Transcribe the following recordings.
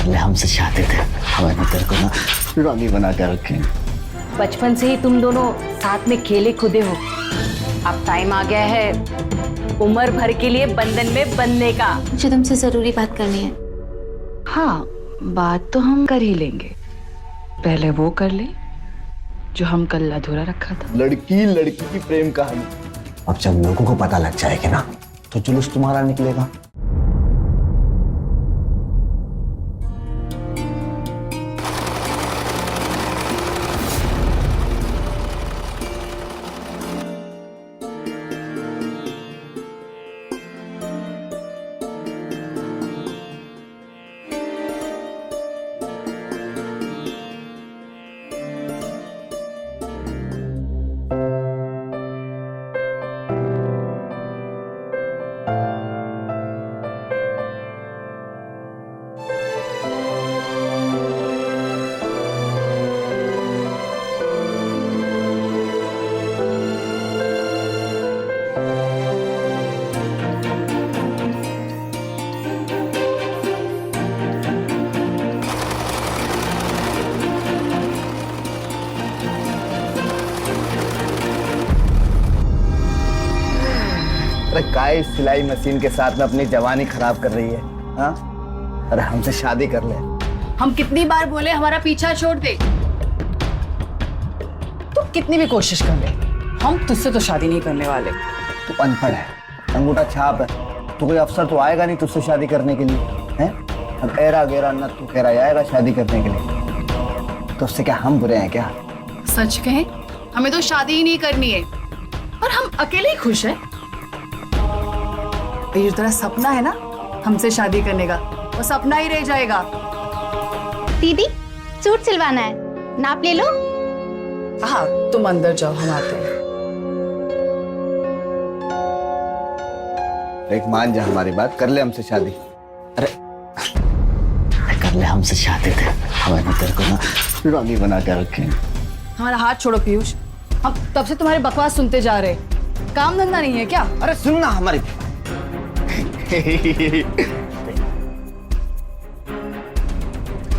ले हमसे शादी थे, हमें तेरे को ना रानी बना के रखें। बचपन से ही तुम दोनों साथ में खेले कूदे हो, अब टाइम आ गया है उम्र भर के लिए बंधन में बंधने का। मुझे तुमसे जरूरी बात करनी है। हाँ, बात तो हम कर ही लेंगे, पहले वो कर ले जो हम कल अधूरा रखा था। लड़की लड़की की प्रेम कहानी। अब जब लोगों को पता लग जाएगा ना तो जुलूस तुम्हारा निकलेगा। अरे काय सिलाई मशीन के साथ में अपनी जवानी खराब कर रही है? हाँ, अरे हमसे शादी कर ले। हम कितनी बार बोले हमारा पीछा छोड़ दे, तू कितनी भी कोशिश कर ले, हम तुझसे तो शादी नहीं करने वाले। तू अनपढ़ है, अंगूठा छाप है, तो कोई अफसर तो आएगा नहीं तुझसे शादी करने के लिए, हैं? अब एरा गेरा न तू कह रहा आएगा शादी करने के लिए, तो उससे क्या हम बुरे हैं क्या? सच कहें, हमें तो शादी ही नहीं करनी है और हम अकेले ही खुश हैं। ये तेरा सपना है ना हमसे शादी करने का, वो सपना ही रह जाएगा। दीदी सूट सिलवाना है, नाप ले लो। हाँ, तुम अंदर जाओ, हम आते हैं। एक मान जा हमारी बात, कर ले हमसे शादी। अरे कर ले हमसे शादी थे, हमें तेरे को ना रानी बना के रखें। हमारा हाथ छोड़ो पीयूष, हम तब से तुम्हारी बकवास सुनते जा रहे, काम धंधा नहीं है क्या? अरे सुन ना हमारी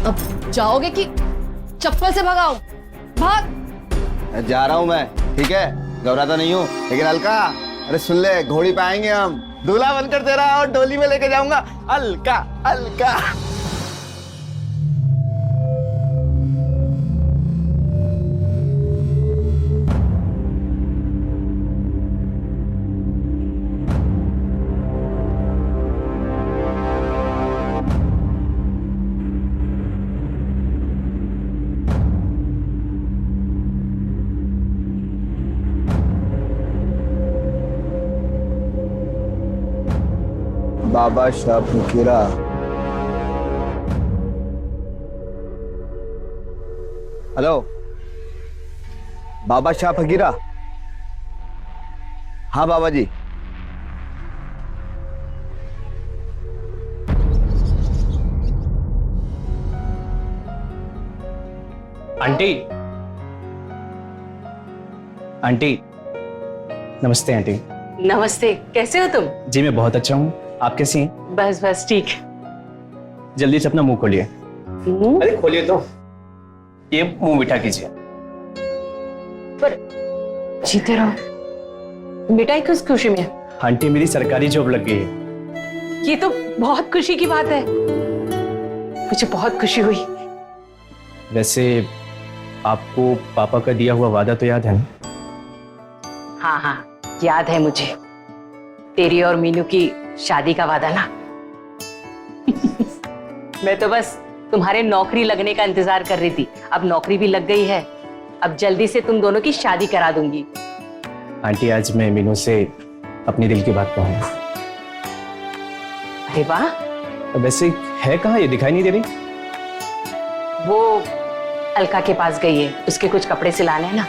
अब जाओगे कि चप्पल से भगाओ? भाग। जा रहा हूं मैं, ठीक है, घबराता नहीं हूँ, लेकिन अलका अरे सुन ले, घोड़ी पे आएंगे हम, दूल्हा बनकर तेरा और डोली में लेके जाऊंगा। अलका अलका बाबा शाह फकीरा। हेलो बाबा शाह फकीरा। हाँ बाबा जी। आंटी, आंटी नमस्ते। आंटी नमस्ते, कैसे हो तुम? जी मैं बहुत अच्छा हूँ, आप कैसी हैं? बस बस ठीक। जल्दी से अपना मुंह खोलिए। अरे खोलिए तो, ये मुंह मीठा कीजिए। पर जीते रहो, मिठाई किस खुशी में? आंटी मेरी सरकारी जॉब लग गई है। ये तो बहुत खुशी की बात है, मुझे बहुत खुशी हुई। वैसे आपको पापा का दिया हुआ वादा तो याद है ना? हाँ हाँ याद है मुझे, तेरी और मीनू की शादी का वादा ना। मैं तो बस तुम्हारे नौकरी लगने का इंतजार कर रही थी, अब नौकरी भी लग गई है, अब जल्दी से तुम दोनों की शादी करा दूंगी। आंटी आज मैं मीनू से अपनी दिल की बात कहूंगा। अरे वाह, वैसे है कहाँ, ये दिखाई नहीं दे रही? वो अलका के पास गई है, उसके कुछ कपड़े सिलाने हैं ना।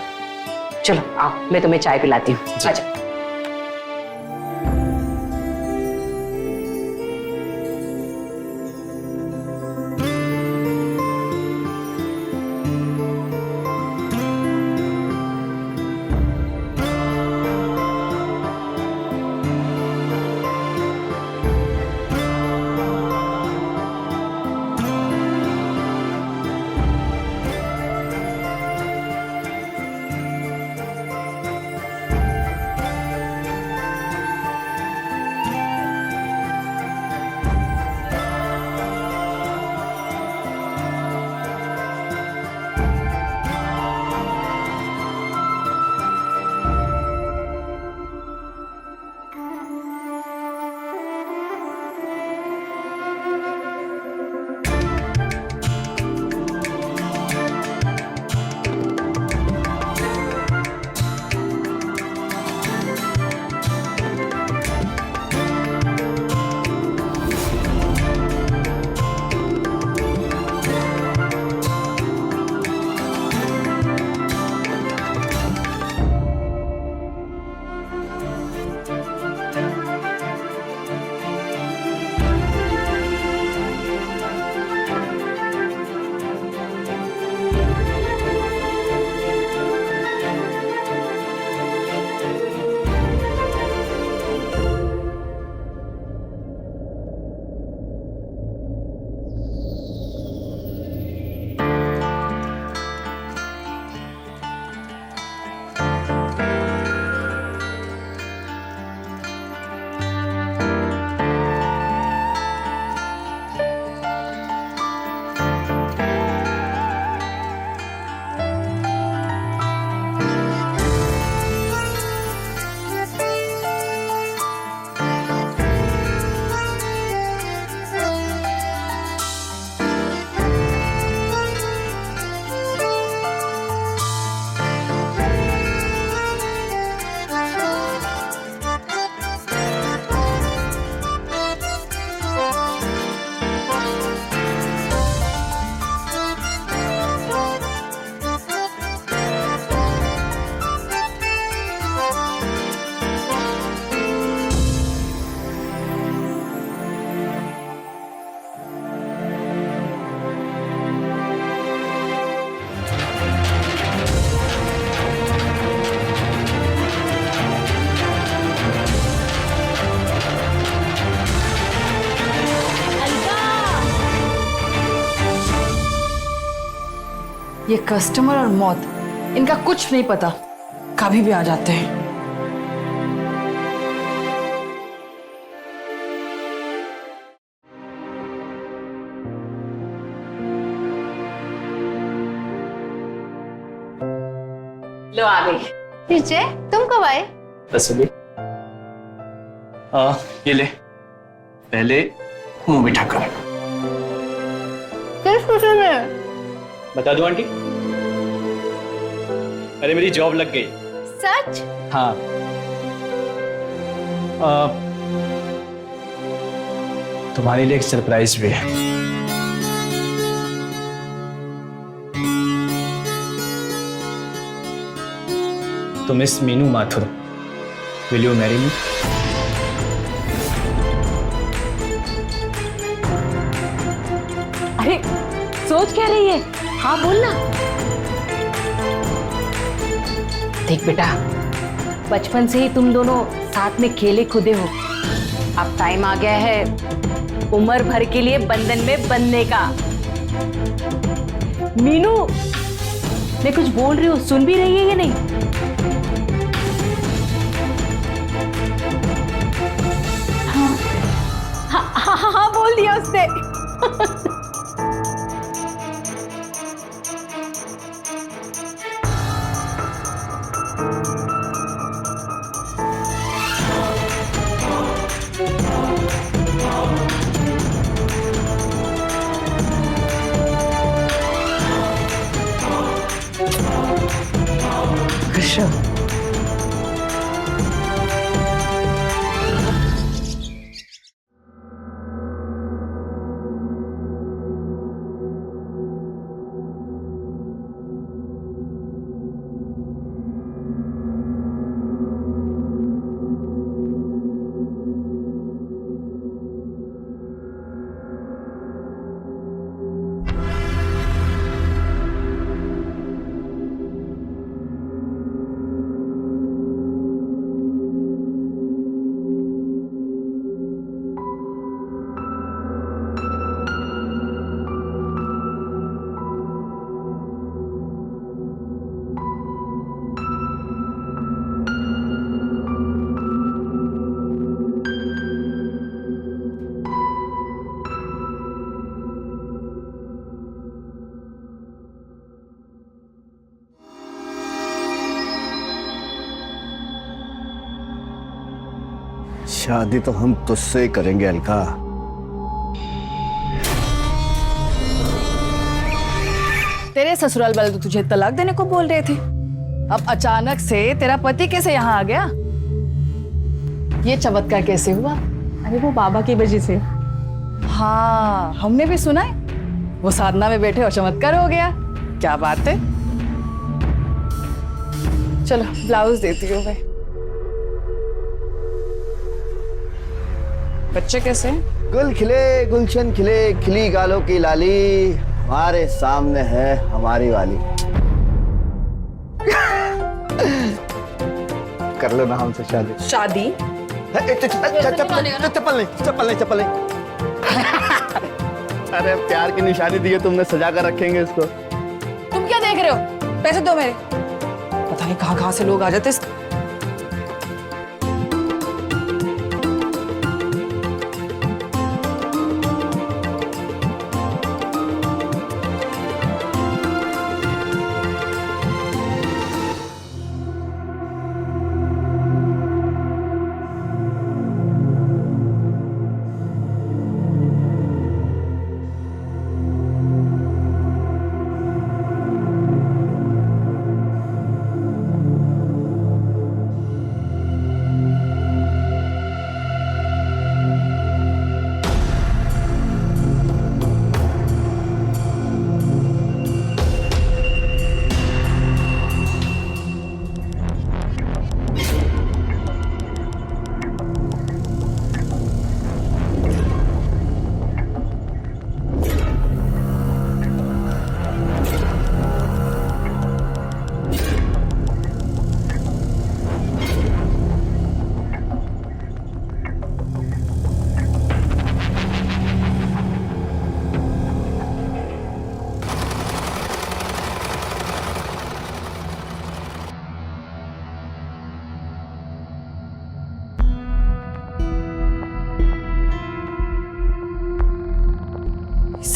चलो आओ, मैं तुम्हें चाय पिलाती हूँ। अच्छा। ये कस्टमर और मौत, इनका कुछ नहीं पता, कभी भी आ जाते हैं। लो आ गई। विजय, तुम कब आए? बस अभी। ये ले, पहले मुंह मीठा कर। किस खुशी में? बता दूं आंटी? अरे मेरी जॉब लग गई। सच? हाँ। तुम्हारे लिए एक सरप्राइज भी है। तो miss Meenu Mathur, will you marry me? अरे सोच क्या रही है? हाँ बोलना। देख बेटा, बचपन से ही तुम दोनों साथ में खेले खुदे हो। अब टाइम आ गया है उम्र भर के लिए बंधन में बंधने का। मीनू, मैं कुछ बोल रही हूँ, सुन भी रही है या नहीं? हाँ, बोल दिया उसने। ऋषभ, शादी तो हम तुझसे ही करेंगे अलका। तेरे ससुराल वाले तो तुझे तलाक देने को बोल रहे थे, अब अचानक से तेरा पति कैसे यहाँ आ गया? ये चमत्कार कैसे हुआ? अरे वो बाबा की वजह से। हाँ, हमने भी सुना है, वो साधना में बैठे और चमत्कार हो गया। क्या बात है। चलो ब्लाउज देती हूँ मैं। बच्चे कैसे हैं? गुल खिले गुलशन खिले, खिली गालों की लाली, हमारे सामने है हमारी वाली। कर लो ना हमसे शादी। शादी? चप्पल नहीं, चप्पल नहीं। अरे प्यार की निशानी दी है तुमने, सजा कर रखेंगे इसको। तुम क्या देख रहे हो? पैसे दो मेरे। पता नहीं कहाँ से लोग आ जाते।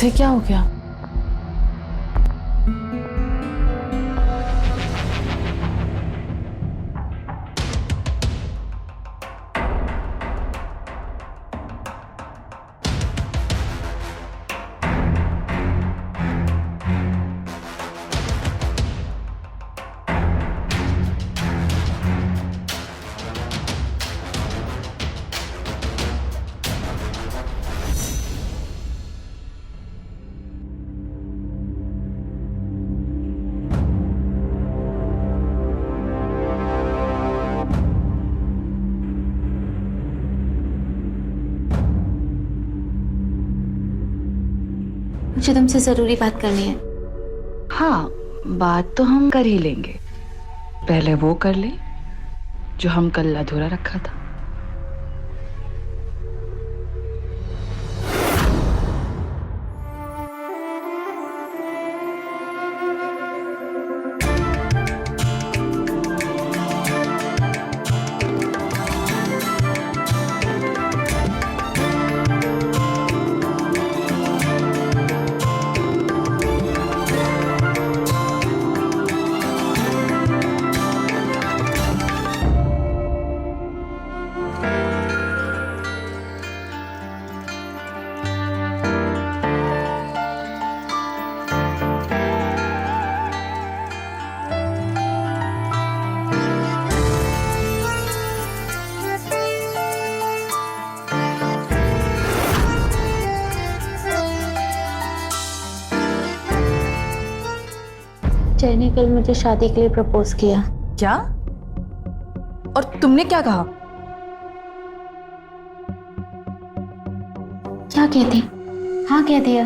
इसे क्या हो गया? मुझे तुमसे जरूरी बात करनी है। हाँ, बात तो हम कर ही लेंगे। पहले वो कर ले जो हम कल अधूरा रखा था। जय ने कल मुझे शादी के लिए प्रपोज किया। क्या? और तुमने क्या कहा? क्या कहती? हाँ कह दिया।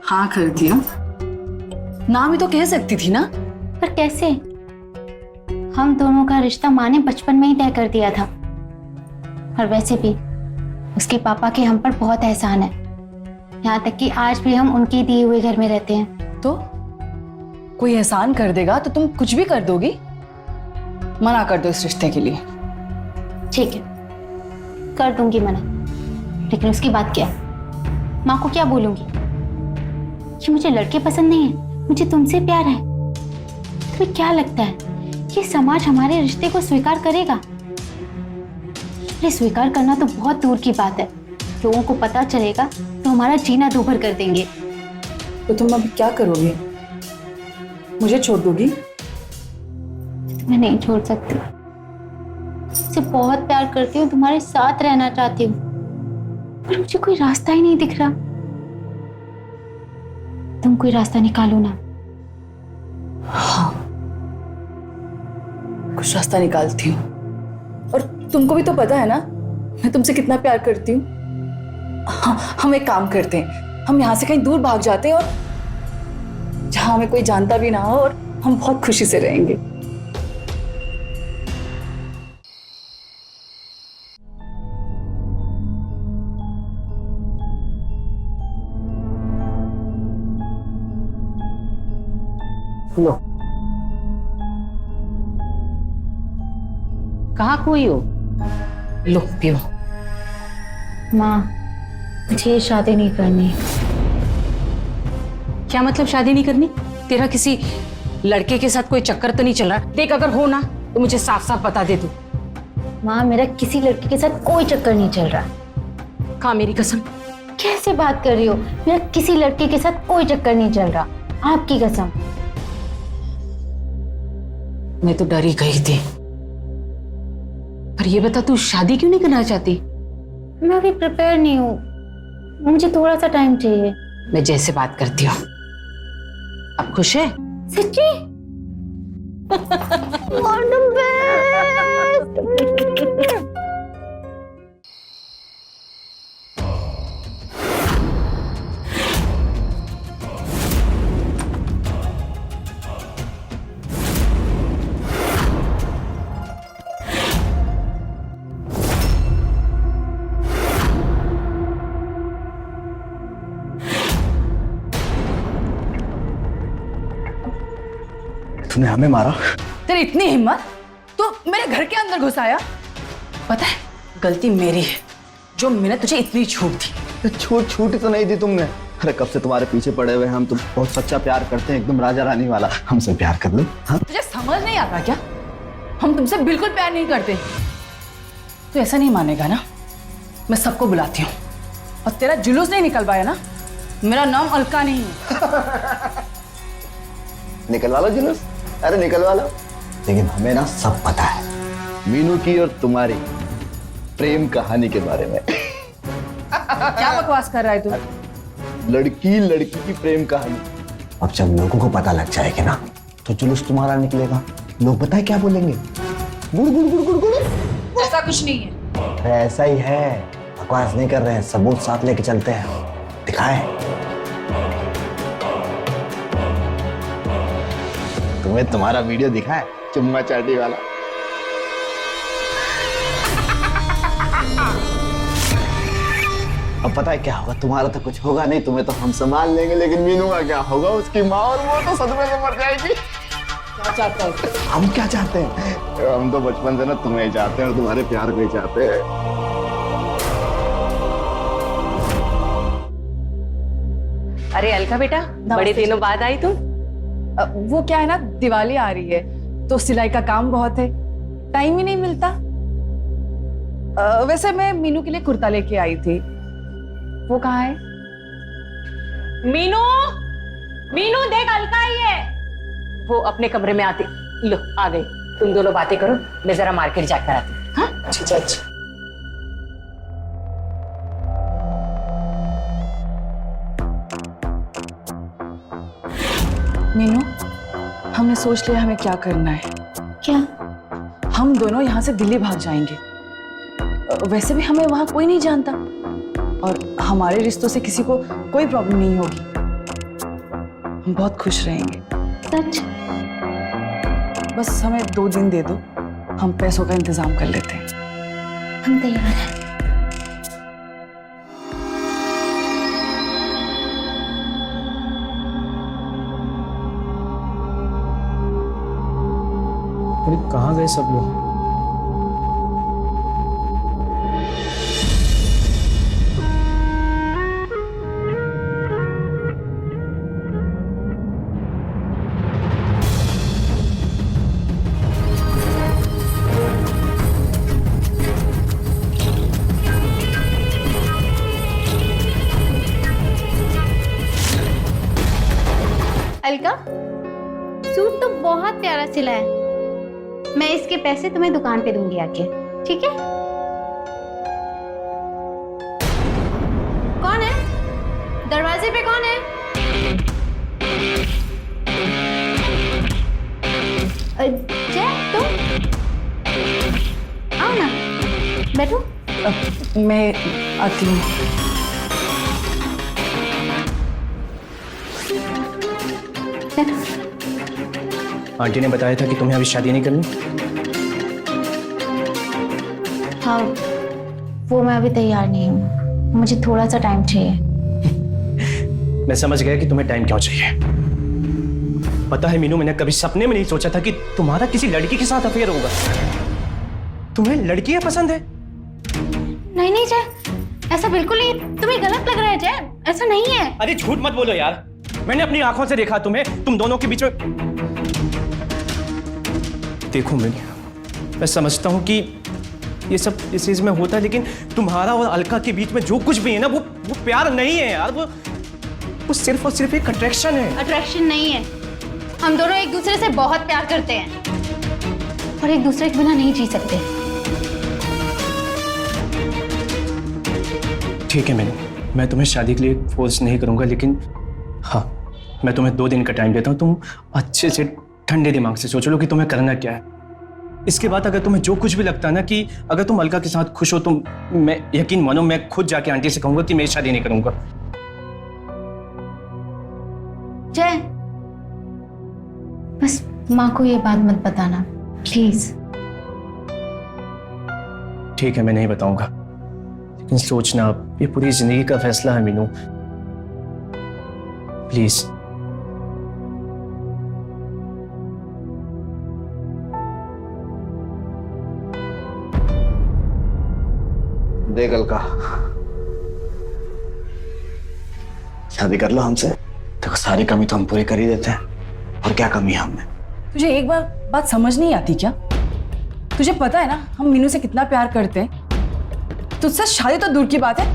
हाँ कर दिया? ना भी तो कह सकती थी ना। पर कैसे? हम दोनों का रिश्ता माँ ने बचपन में ही तय कर दिया था। और वैसे भी उसके पापा के हम पर बहुत एहसान है। यहाँ तक कि आज भी हम उनके दिए हुए घर में रहते हैं। तो कोई एहसान कर देगा तो तुम कुछ भी कर दोगी? मना कर दो इस रिश्ते के लिए। ठीक है, कर दूंगी मना, लेकिन उसकी बात क्या? माँ को क्या बोलूंगी कि मुझे लड़के पसंद नहीं है, मुझे तुमसे प्यार है? तुम्हें क्या लगता है कि समाज हमारे रिश्ते को स्वीकार करेगा? ये स्वीकार करना तो बहुत दूर की बात है। लोगों को पता चलेगा तो हमारा जीना दूभर कर देंगे। तो तुम अब क्या करोगे? मुझे छोड़ दोगी? मैं नहीं छोड़ सकती। तुमसे बहुत प्यार करती हूँ, तुम्हारे साथ रहना चाहती हूँ, पर मुझे कोई रास्ता ही नहीं दिख रहा। तुम कोई रास्ता निकालो ना। हाँ, कुछ रास्ता निकालती हूँ। और तुमको भी तो पता है ना मैं तुमसे कितना प्यार करती हूँ। हाँ, हम एक काम करते हैं, हम यहाँ से कहीं दूर भाग जाते हैं और जहाँ हमें कोई जानता भी ना हो, और हम बहुत खुशी से रहेंगे। लो, कहाँ खोई हो? लो पियो। माँ, मुझे ये शादी नहीं करनी। क्या मतलब शादी नहीं करनी? तेरा किसी लड़के के साथ कोई चक्कर तो नहीं चल रहा? देख, अगर हो ना तो मुझे साफ साफ बता दे तू। माँ, मेरा किसी लड़के के साथ कोई चक्कर नहीं चल रहा। खा मेरी कसम। कैसे बात कर रही हो? मेरा किसी लड़के के साथ कोई चक्कर नहीं चल रहा, आपकी कसम। मैं तो डर ही गई थी। पर ये बता, तू शादी क्यों नहीं करना चाहती? मैं अभी प्रिपेयर नहीं हूँ, मुझे थोड़ा सा टाइम चाहिए। मैं जैसे बात करती हूँ। अब खुश है? सच्ची? All the best! तूने हमें मारा? तेरी इतनी हिम्मत, तो मेरे घर के अंदर घुस आया? पता है, गलती मेरी है जो मैंने तुझे इतनी छूट दी। छूट छूट तो नहीं दी तुमने। अरे कब से तुम्हारे पीछे पड़े हुए हम, तुम बहुत सच्चा प्यार करते हैं, एकदम राजा रानी वाला। हमसे प्यार कर लो। हाँ तुझे समझ नहीं आता क्या? हम तुमसे बिल्कुल प्यार नहीं करते। तू ऐसा नहीं मानेगा ना, मैं सबको बुलाती हूँ और तेरा जुलूस नहीं निकल पाया ना, मेरा नाम अलका नहीं है। निकलवा लो जुलूस, अरे निकलवा लो। लेकिन हमें ना सब पता है मीनू की और तुम्हारी प्रेम कहानी के बारे में। क्या बकवास कर रहा है तू? लड़की लड़की की प्रेम कहानी। अब जब लोगों को पता लग जाएगा ना तो जुलूस तुम्हारा निकलेगा। लोग पता है क्या बोलेंगे? गुड़ गुड़ गुड़ गुड़ गुड़। ऐसा कुछ नहीं है। अरे ऐसा ही है, बकवास नहीं कर रहे हैं, सबूत साथ लेके चलते हैं। दिखाए तुम्हें तुम्हारा वीडियो दिखाए, चुम्मा चाटी वाला। अब पता है क्या होगा? तुम्हारा तो कुछ होगा नहीं, तुम्हें तो हम संभाल लेंगे, लेकिन मीनू का क्या होगा? उसकी माँ और वो तो सदमे से मर जाएगी। क्या चाहता है? हम क्या चाहते हैं? हम तो बचपन से ना तुम्हें चाहते हैं और तुम्हारे प्यार को ही चाहते हैं। अरे अलका बेटा, बड़े दिनों बाद आई तुम। वो क्या है ना, दिवाली आ रही है तो सिलाई का काम बहुत है, टाइम ही नहीं मिलता। वैसे मैं मीनू के लिए कुर्ता लेके आई थी। वो कहाँ है? मीनू, मीनू देख अलका आई है। वो अपने कमरे में आती। लो आ गई। तुम दोनों बातें करो, मैं जरा मार्केट जाकर आती हूँ। हाँ अच्छा अच्छा। मीनू, हमने सोच लिया हमें क्या करना है। क्या? हम दोनों यहाँ से दिल्ली भाग जाएंगे। वैसे भी हमें वहां कोई नहीं जानता और हमारे रिश्तों से किसी को कोई प्रॉब्लम नहीं होगी। हम बहुत खुश रहेंगे। सच? बस हमें 2 दिन दे दो, हम पैसों का इंतजाम कर लेते हैं। हम तैयार हैं। अरे कहाँ गए सब लोग? अलका, सूट तो बहुत प्यारा सिला है। मैं इसके पैसे तुम्हें दुकान पे दूंगी आके, ठीक है? कौन है? दरवाजे पे कौन है? जय, तुम आओ ना, बैठो। मैं आती हूँ। बैठो। आंटी ने बताया था कि तुम्हें अभी शादी नहीं करनी। हाँ, वो मैं अभी तैयार नहीं हूँ, मुझे थोड़ा सा टाइम चाहिए। मैं समझ गया कि तुम्हें टाइम क्यों चाहिए। पता है मीनू, मैंने कभी सपने में नहीं सोचा था कि तुम्हारा किसी लड़की के साथ अफेयर होगा। तुम्हें लड़कियां पसंद है? नहीं नहीं जय, ऐसा बिल्कुल नहीं, तुम्हें गलत लग रहा है जय, ऐसा नहीं है। अरे झूठ मत बोलो यार, मैंने अपनी आंखों से देखा तुम्हें, तुम दोनों के बीच में। देखो मैं समझता हूं कि ये सब इस चीज में होता है, लेकिन तुम्हारा और अलका के बीच में जो कुछ भी है ना, वो प्यार नहीं है यार। वो सिर्फ और सिर्फ एक अट्रैक्शन है। अट्रैक्शन नहीं है, हम दोनों एक दूसरे से बहुत प्यार करते हैं और एक दूसरे के बिना नहीं जी सकते। ठीक है मैं तुम्हें शादी के लिए फोर्स नहीं करूंगा, लेकिन हाँ, मैं तुम्हें 2 दिन का टाइम देता हूँ। तुम अच्छे से ठंडे दिमाग से सोच लो कि तुम्हें करना क्या है। इसके बाद अगर तुम्हें जो कुछ भी लगता है ना कि अगर तुम अलका के साथ खुश हो, तो मैं यकीन मानो मैं खुद जाके आंटी से कहूंगा कि मैं शादी नहीं करूंगा। जय, बस माँ को ये बात मत बताना प्लीज। ठीक है, मैं नहीं बताऊंगा, लेकिन सोचना ये पूरी जिंदगी का फैसला है मीनू, प्लीज। देख अलका, शादी कर लो हमसे। देखो सारी कमी तो हम पूरी कर ही देते हैं, और क्या कमी है हमें? तुझे एक बार बात समझ नहीं आती क्या? तुझे पता है ना हम मीनू से कितना प्यार करते हैं। तुझसे शादी तो दूर की बात है,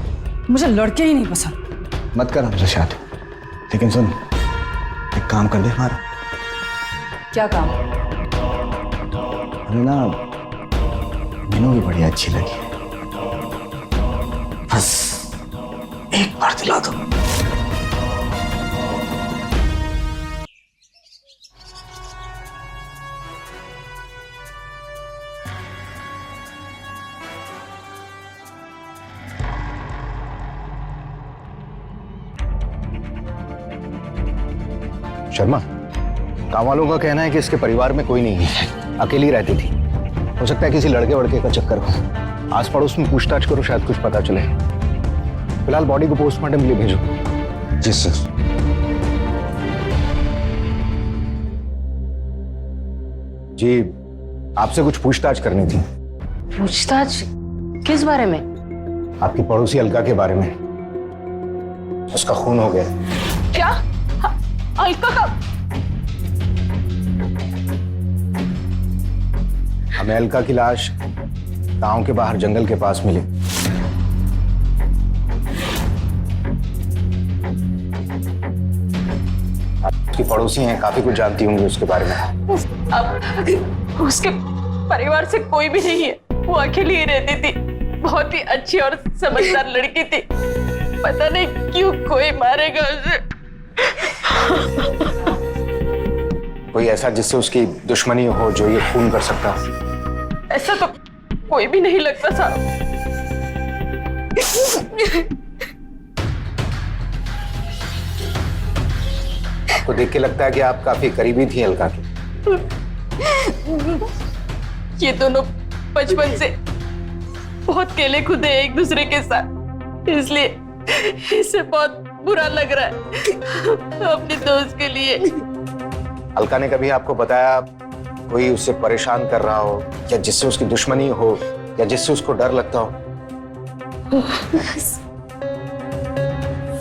मुझे लड़के ही नहीं पसंद। मत कर हमसे शादी, लेकिन सुन, एक काम कर दे हमारा। क्या काम? हमें ना मीनू भी बड़ी अच्छी लगी, बस एक बार दिला दो। शर्मा, काम वालों का कहना है कि इसके परिवार में कोई नहीं है, अकेली रहती थी। हो सकता है किसी लड़के वड़के का चक्कर हो। आस पड़ोस में पूछताछ करो, शायद कुछ पता चले। फिलहाल बॉडी को पोस्टमार्टम के लिए भेजो। जी सर। जी, आपसे कुछ पूछताछ करनी थी। पूछताछ किस बारे में? आपकी पड़ोसी अलका के बारे में। उसका खून हो गया। क्या? अलका का? हमें अलका की लाश गांव के बाहर जंगल के पास मिली। उसकी पड़ोसी हैं, काफी कुछ जानती होंगी उसके बारे में। अब उसके परिवार से कोई भी नहीं है, वो अकेली ही रहती थी। बहुत ही अच्छी और समझदार लड़की थी। पता नहीं क्यों कोई मारेगा उसे। कोई ऐसा जिससे उसकी दुश्मनी हो जो ये खून कर सकता? ऐसा तो कोई भी नहीं लगता था। आपको देख के लगता है कि आप काफी करीबी थी अलका की। ये दोनों बचपन से बहुत केले खुदे एक दूसरे के साथ, इसलिए इसे बहुत बुरा लग रहा है अपने दोस्त के लिए। अलका ने कभी आपको बताया कोई उससे परेशान कर रहा हो, या जिससे उसकी दुश्मनी हो, या जिससे उसको डर लगता हो?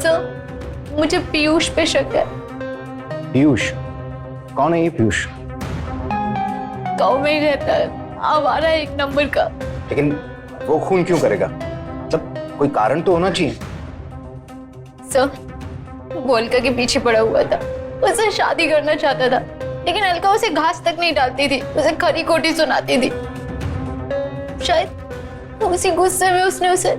सर, मुझे पीयूष पे शक है। पीयूष? कौन है ये पीयूष? गाँव में ही रहता है, आवारा एक नंबर का। लेकिन वो खून क्यों करेगा? मतलब कोई कारण तो होना चाहिए। सर, वो अलका के पीछे पड़ा हुआ था, उससे शादी करना चाहता था, लेकिन अलका उसे घास तक नहीं डालती थी, उसे खरी खोटी सुनाती थी। शायद उसी गुस्से में उसने उसे।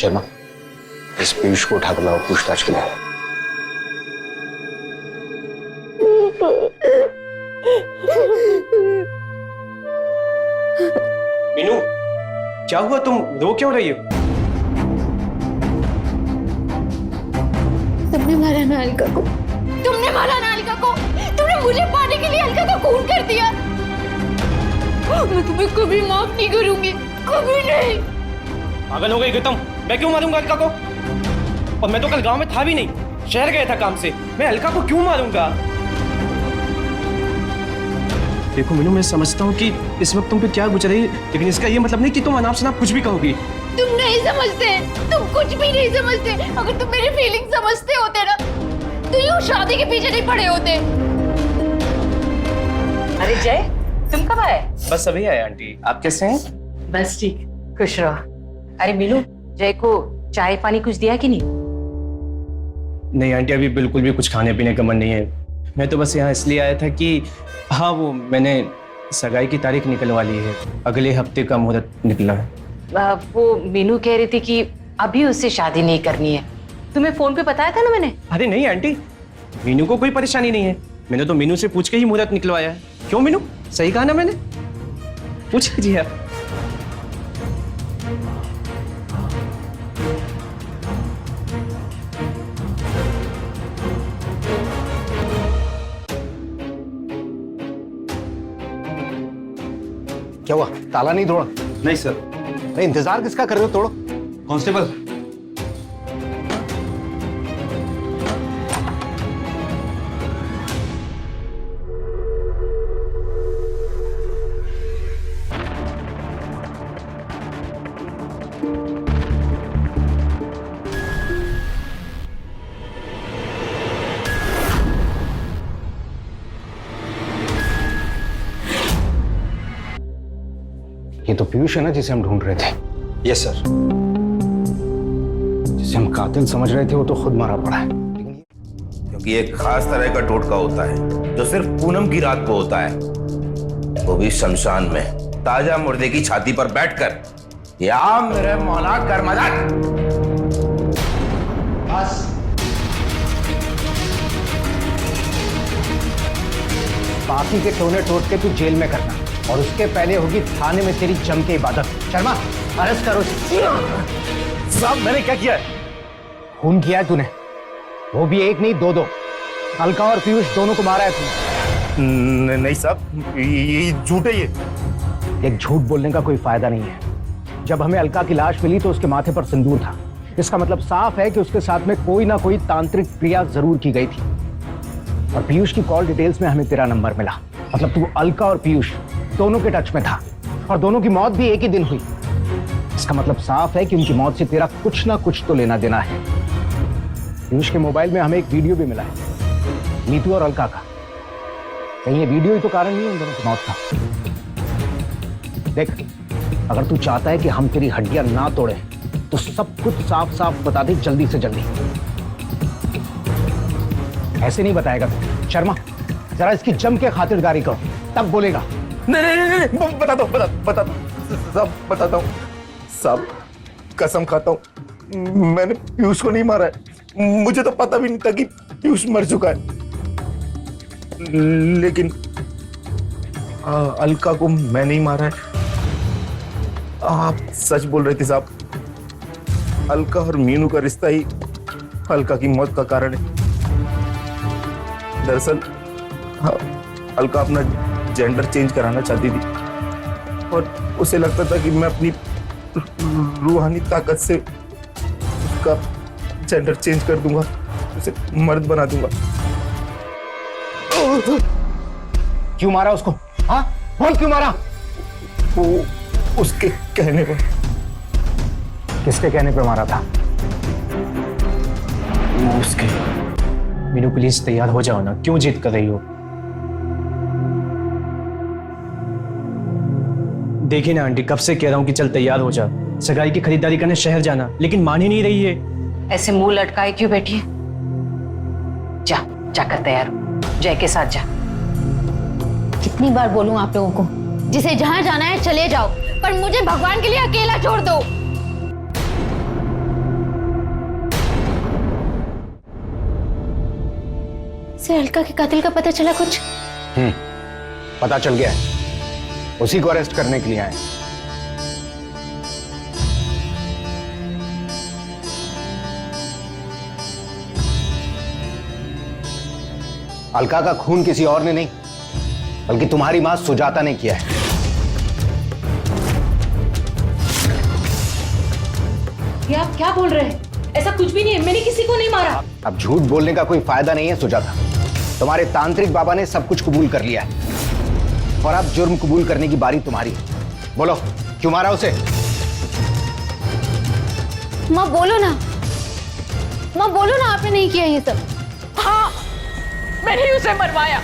शर्मा, इस पीयूष को उठा कर लाओ पूछताछ के लिए। मीनू, क्या हुआ? तुम रो क्यों रही हो? तुमने मारा ना अलका को, तुमने मारा ना अलका को, तुमने मुझे पाने के लिए अलका का खून कर दिया। मैं तुम्हें कभी माफ नहीं करूंगी, कभी नहीं। पागल हो गई क्या तुम? मैं क्यों मारूंगा अलका को? और मैं तो कल गांव में था भी नहीं, शहर गया था काम से। मैं अलका को क्यों मारूंगा? देखो मीनू, मैं समझता हूँ कि इस वक्त तुम पे क्या गुजर रही है, लेकिन इसका ये मतलब नहीं कि तुम अनाप शनाप कुछ भी कहोगी। तुम नहीं समझते, तुम कुछ भी नहीं समझते। अगर तुम मेरी फीलिंग समझते होते ना, तो यूं शादी के पीछे नहीं पड़े होते। अरे जय, तुम कब आए? बस अभी आए आंटी। आप कैसे हैं? बस ठीक, खुश रहो। अरे मीनू, जय को चाय पानी कुछ दिया कि नहीं? नहीं आंटी, अभी बिल्कुल भी कुछ खाने पीने का मन नहीं है। मैं तो बस यहाँ इसलिए आया था कि हाँ, वो मैंने सगाई की तारीख निकलवा ली है, अगले हफ्ते का मुहूर्त निकला है। वो मीनू कह रही थी कि अभी उससे शादी नहीं करनी है। तुम्हें फोन पे बताया था ना मैंने। अरे नहीं आंटी, मीनू को कोई परेशानी नहीं है। मैंने तो मीनू से पूछ के ही मुहूर्त निकलवाया है। क्यों मीनू, सही कहा ना मैंने? पूछ लीजिए आप। क्या हुआ? ताला नहीं तोड़ा? नहीं सर। नहीं, इंतजार किसका कर रहे हो? तोड़ो। कांस्टेबल, ये तो पीयूष है ना जिसे हम ढूंढ रहे थे। Yes sir. जिसे हम कातिल समझ रहे थे वो तो खुद मारा पड़ा है। क्योंकि एक खास तरह का टोटका होता है जो सिर्फ पूनम की रात को होता है, वो भी शमशान में ताजा मुर्दे की छाती पर बैठकर। या मेरे मौला कर मजाक। बस बाकी के टोने टोटके तू जेल में करना, और उसके पहले होगी थाने में तेरी जम के इबादत। शर्मा, अरेस्ट करो इसे। साहब मैंने क्या किया है? खून किया है तूने, वो भी एक नहीं दो। अलका और पीयूष दोनों को मारा है तूने। नहीं साहब, ये झूठ है। ये एक झूठ बोलने का कोई फायदा नहीं है। जब हमें अलका की लाश मिली तो उसके माथे पर सिंदूर था। इसका मतलब साफ है कि उसके साथ में कोई ना कोई तांत्रिक क्रिया जरूर की गई थी। और पीयूष की कॉल डिटेल्स में हमें तेरा नंबर मिला। मतलब तू अलका और पीयूष दोनों के टच में था, और दोनों की मौत भी एक ही दिन हुई। इसका मतलब साफ है कि उनकी मौत से तेरा कुछ ना कुछ तो लेना देना है। पीयूष के मोबाइल में हमें एक वीडियो भी मिला है, नीतू और अलका का। कहीं ये वीडियो ही तो कारण नहीं है उन दोनों की मौत का? देख, अगर तू चाहता है कि हम तेरी हड्डियां ना तोड़ें तो सब कुछ साफ साफ बता दे, जल्दी से जल्दी। ऐसे नहीं बताएगा तू। शर्मा, जरा इसकी जम के खातिरदारी करो, तब बोलेगा। नहीं, बताता हूँ साहब, बताता हूँ साहब, कसम खाता हूँ मैंने पीयूष को नहीं मारा है। मुझे तो पता भी नहीं था कि पीयूष मर चुका है। लेकिन अलका को मैं नहीं मारा है। आप सच बोल रहे थे साहब। अलका और मीनू का रिश्ता ही अलका की मौत का कारण है। दरअसल अलका अपना जेंडर चेंज कराना चाहती थी, और उसे लगता था कि मैं अपनी रूहानी ताकत से उसका जेंडर चेंज कर दूंगा, उसे मर्द बना दूंगा। क्यों मारा उसको? हाँ, बोल क्यों मारा? वो उसके कहने पर। किसके कहने पे मारा था? उसके। मीनू प्लीज तैयार हो जाओ ना, क्यों जिद कर रही हो? देखिए ना आंटी, कब से कह रहा हूं कि चल तैयार हो जा, सगाई की खरीदारी करने शहर जाना, लेकिन मान ही नहीं रही है। ऐसे मुंह लटकाए क्यों बैठी है? जाकर तैयार हो, जय के साथ जा। कितनी बार बोलूं आप लोगों को, जिसे जहां जाना है चले जाओ, पर मुझे भगवान के लिए अकेला छोड़ दो। से अलका के कातिल का पता चला कुछ? पता चल गया है, उसी को अरेस्ट करने के लिए आए। अलका का खून किसी और ने नहीं, बल्कि तुम्हारी मां सुजाता ने किया है। ये आप क्या बोल रहे हैं? ऐसा कुछ भी नहीं है, मैंने किसी को नहीं मारा। अब झूठ बोलने का कोई फायदा नहीं है सुजाता। तुम्हारे तांत्रिक बाबा ने सब कुछ कबूल कर लिया है, और अब जुर्म कबूल करने की बारी तुम्हारी है। बोलो, क्यों मारा उसे? माँ बोलो ना, माँ बोलो ना, आपने नहीं किया ये सब। हाँ, मैंने ही उसे मरवाया,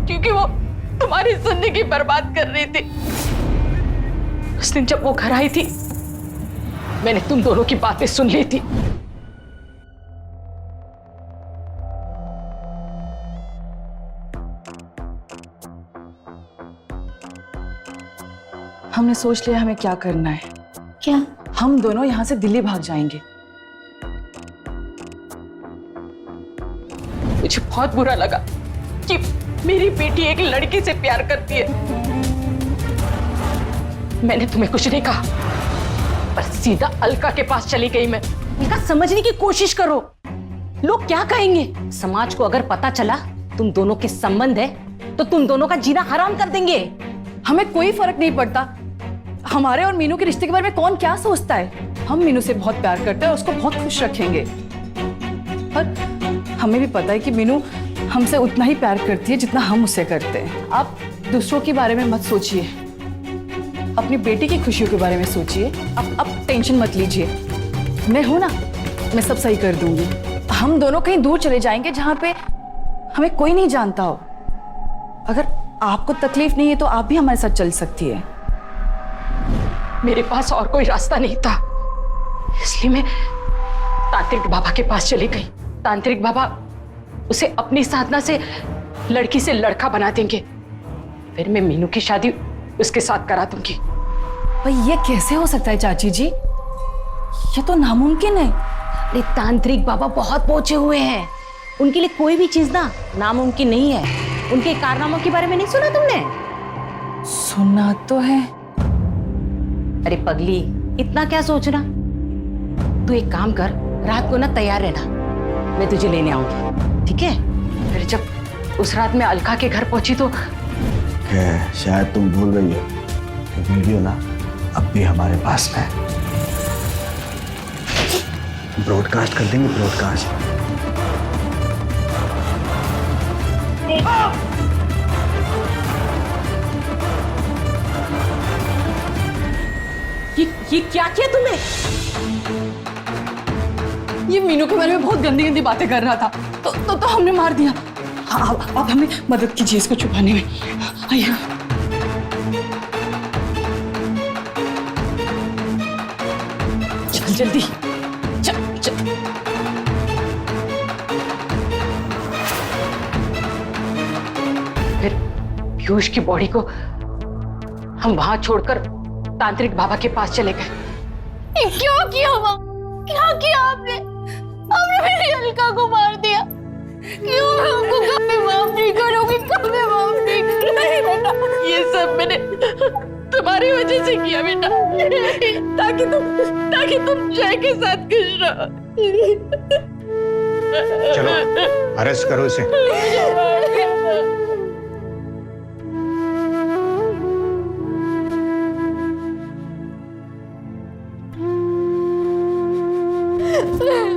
क्योंकि वो तुम्हारी जिंदगी बर्बाद कर रही थी। उस दिन जब वो घर आई थी, मैंने तुम दोनों की बातें सुन ली थी। हमने सोच लिया हमें क्या करना है। क्या? हम दोनों यहाँ से दिल्ली भाग जाएंगे। मुझे बहुत बुरा लगा कि मेरी बेटी एक लड़की से प्यार करती है। मैंने तुम्हें कुछ नहीं कहा, पर सीधा अलका के पास चली गई मैं। इनका समझने की कोशिश करो, लोग क्या कहेंगे? समाज को अगर पता चला तुम दोनों के संबंध है तो तुम दोनों का जीना हराम कर देंगे। हमें कोई फर्क नहीं पड़ता हमारे और मीनू के रिश्ते के बारे में कौन क्या सोचता है। हम मीनू से बहुत प्यार करते हैं और उसको बहुत खुश रखेंगे, और हमें भी पता है कि मीनू हमसे उतना ही प्यार करती है जितना हम उसे करते हैं। आप दूसरों के बारे में मत सोचिए, अपनी बेटी की खुशियों के बारे में सोचिए। अब टेंशन मत लीजिए, मैं हूं ना, मैं सब सही कर दूंगी। हम दोनों कहीं दूर चले जाएंगे जहां पे हमें कोई नहीं जानता हो। अगर आपको तकलीफ नहीं है तो आप भी हमारे साथ चल सकती है। मेरे पास और कोई रास्ता नहीं था, इसलिए मैं तांत्रिक बाबा के पास चली गई। तांत्रिक बाबा उसे अपनी साधना से लड़की से लड़का बना देंगे, फिर मैं मीनू की शादी उसके साथ करा दूंगी। भाई ये कैसे हो सकता है चाची जी, ये तो नामुमकिन है। अरे तांत्रिक बाबा बहुत पहुंचे हुए हैं, उनके लिए कोई भी चीज ना नामुमकिन नहीं है। उनके कारनामों के बारे में नहीं सुना तुमने? सुना तो है। अरे पगली, इतना क्या सोचना। तू एक काम कर, रात को ना तैयार रहना, मैं तुझे लेने आऊंगी, ठीक है? फिर जब उस रात में अलका के घर पहुंची तो शायद तुम भूल गई हो कि वीडियो ना अब भी हमारे पास में है। ब्रॉडकास्ट कर देंगे, ब्रॉडकास्ट। ये क्या किया तुमने? ये मीनू के बारे में बहुत गंदी गंदी बातें कर रहा था, तो हमने मार दिया। हाँ, अब हमें मदद कीजिए इसको छुपाने में। आइए। चल जल्दी, चल चल। फिर पीयूष की बॉडी को हम वहां छोड़कर तांत्रिक बाबा के पास चले गए। क्यों किया माँ? क्या किया आपने? आपने मेरी अलका को मार दिया। क्यों? मैं आपको कभी माफ नहीं करूंगी, कभी माफ नहीं करूंगी बेटा। ये सब मैंने तुम्हारी वजह से किया बेटा, ताकि तुम जय के साथ खुश रहो। चलो अरेस्ट करो इसे। Yeah.